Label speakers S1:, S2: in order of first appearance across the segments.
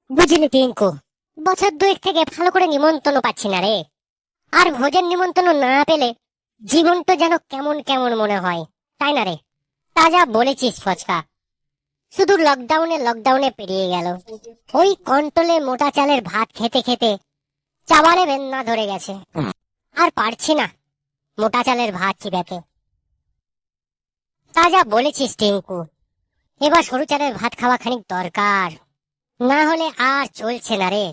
S1: বুঝলি টিঙ্কু, বছর দুয়েক থেকে ভালো করে নিমন্ত্রণ পাচ্ছি না রে। আর ভোজের নিমন্ত্রণ না পেলে জীবন তো যেন কেমন কেমন মনে হয়, তাই না রে? তা যা বলেছিস ফচকা, শুধু লকডাউনে লকডাউনে পেরিয়ে গেল। ওই কন্ট্রোলে মোটা চালের ভাত খেতে খেতে চাবারে বেন্না ধরে গেছে। আর পারছি না মোটা চালের ভাত চিবাতে। তা যা বলেছিস টিঙ্কু, এবার সরু চালের ভাত খাওয়া খানিক দরকার, না হলে আর চলছে না রে।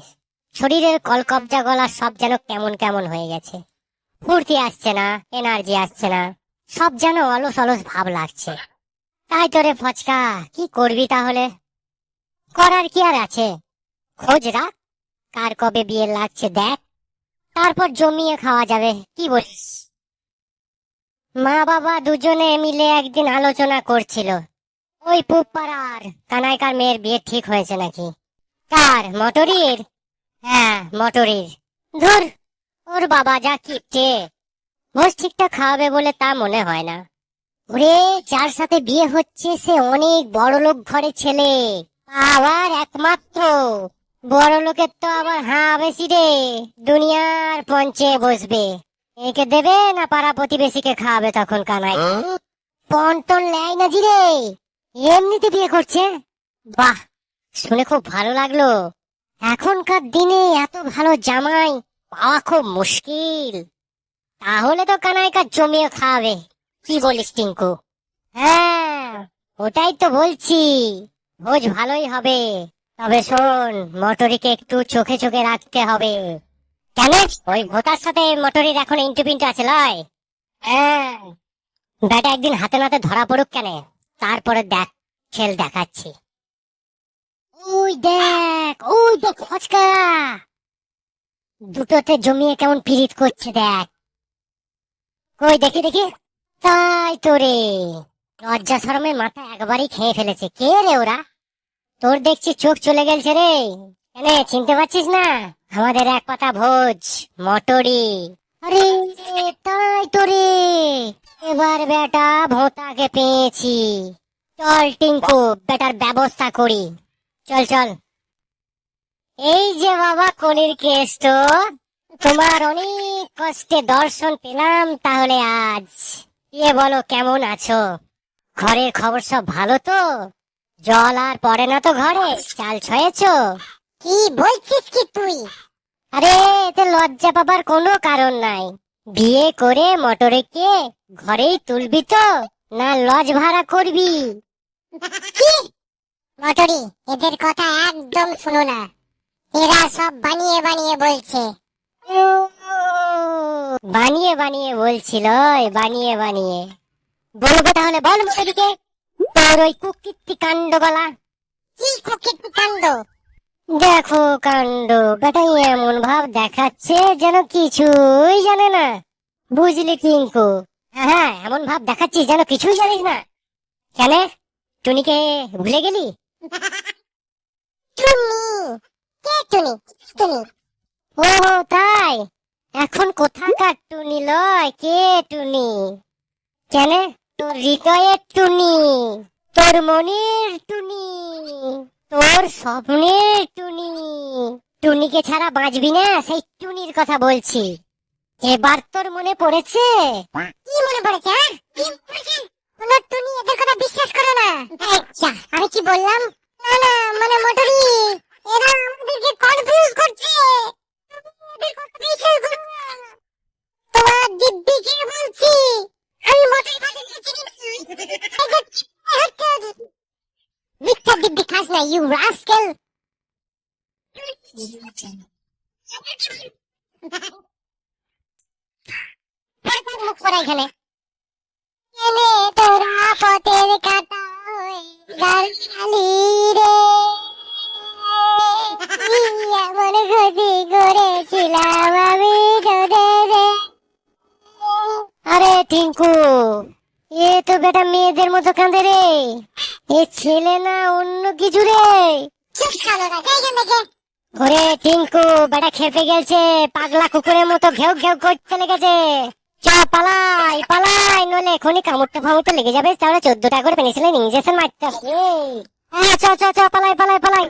S1: শরীরের কলকবজা গলা সব যেন কেমন কেমন হয়ে গেছে। ফুর্তি আসছে না, এনার্জি আসছে না, সব যেন অলস অলস ভাব লাগছে। তাই তো রে ফচকা, কি করবি তাহলে? করার কি আর আছে, খোঁজ রাখ, কার কবে বিয়ে লাগছে দেখ, তারপর জমিয়ে খাওয়া যাবে, কি বলিস? মা বাবা দুজনে মিলে একদিন আলোচনা করছিল ওই পুপাড়ার কানাইকার মেয়ের বিয়ে ঠিক হয়েছে নাকি। কার, মটরির? হ্যাঁ মটরির। ধুর, ওর বাবা যা কিপটে, ভোজ ঠিকঠাক খাওয়াবে বলে তা মনে হয় না। ওরে, যার সাথে বিয়ে হচ্ছে সে অনেক বড় লোক ঘরের ছেলে, আবার একমাত্র। বড় লোকের তো আবার হাঁ বেশি রে, দুনিয়ার পঞ্চে বসবে। একে দেবে না পাড়া প্রতিবেশীকে খাওয়াবে তখন কানাই? পন্টন লেয় না জি রে, এমনিতে বিয়ে করছে। বাহ, শুনে খুব ভালো লাগলো। এখনকার দিনে এত ভালো জামাই পাওয়া খুব মুশকিল। তাহলে তো কানাইকা জমিয়ে খাওয়াবে, কি বলিস টিঙ্কু? হ্যাঁ, ওটাই তো বলছি, ভোজ ভালোই হবে। তবে শোন, মটরিকে একটু চোখে চোখে রাখতে হবে। কেন? ওই ভোটার সাথে মটরির এখন ইন্টু পিন্টু আছে লয়? হ্যাঁ, বেটা একদিন হাতে নাতে ধরা পড়ুক কেন, তারপরে দেখ, খেল দেখাচ্ছি। ওই দেখ ফচকা, দুটোতে জমিয়ে কেমন পিরিত করছে দেখ। কই দেখি দেখি। তাই তো রে, লজ্জা শরমের মাথা একবারই খেয়ে ফেলেছে। কে রে ওরা? তোর দেখছি চোখ চলে গেছে রে, কেন চিনতে পারছিস না? আমাদের এক পাতা ভোজ, মটরি। আরে তাই তো রে, এবার বেটা ভোঁতাকে পেয়েছি। চল টিঙ্কু, বেটার ব্যবস্থা করি। চল চল। এই যে বাবা কলির কেস, তো তোমার অনেক কষ্টে দর্শন পেলাম তাহলে আজ। বলো কেমন আছো? ঘরের খবর সব ভালো তো? জল আর পড়ে না তো ঘরে? চাল ছয়েছো? কি বলছিস কি তুই? আরে এতে লজ্জা পাবার কোনো কারণ নাই। বিয়ে করে মটরেকে ঘরেই তুলবি তো, না লজ ভাড়া করবি? কি? মটরি, এদের কথা একদম শুনো না, এরা সব বানিয়ে বানিয়ে বলছে। বানিয়ে বানিয়ে বলছিল, বানিয়ে বানিয়ে বলবো তাহলে বল মটরিকে, তোর ওই কুকীর্তি কাণ্ড গলা। কি কুকীর্তি কাণ্ড? দেখো কাণ্ড, বেটাই এমন ভাব দেখাচ্ছে যেন কিছুই জানে না, বুঝলি টিঙ্কু? হ্যাঁ, এমন ভাব দেখাচ্ছিস যেন কিছুই জানিস না। কেন, টুনিকে ভুলে গেলি? টুনি? কে টুনি? টুনি? ও তাই, এখন কোথাকার টুনি লয়, কে টুনি? কেন, তোর হৃদয়ের টুনি, তোর মনের টুনি, তোর স্বপ্নের টুনি। টুনিকে ছাড়া বাঁচবি না, সেই টুনির কথা বলছি। এবার তোর মনে পড়েছে? কি মনে পড়েছে? কি পড়েছে? কোন টুনি এদের কথা বিশ্বাস করে না। আচ্ছা, আমি কি বললাম? না না, মানে মটরি, এরা আমাদেরকে কনফিউজ করছে। এদের কথা বিশ্বাস করো না। তোমার দিব্যিকে বলছি, আমি মটরি ভাতে চিনি না। মিথ্যা দিব্যি খাস না, ইউ রাস্কেল। মুখ করা এখানে। এনে তোরা পথের কাটা হয়ে দাঁড়ালি রে, এমন ক্ষতি করেছিলাম আমি তোদের। আরে টিঙ্কু, এ তো বেটা মেয়েদের মতো কাঁদে রে, এ ছেলে না অন্য কিছু রে। ওরে টিঙ্কু, বেটা খেপে গেছে, পাগলা কুকুরের মতো ঘেউ ঘেউ করতে লেগেছে। চ পালাই পালাই, নলে এখনই কামড়তে ফামড়তে লেগে যাবে, তাহলে 14টা করে পেনিসিলিন ইঞ্জেকশন মারতে হবে। হ্যাঁ চ চ চ, পালাই পালাই পালাই।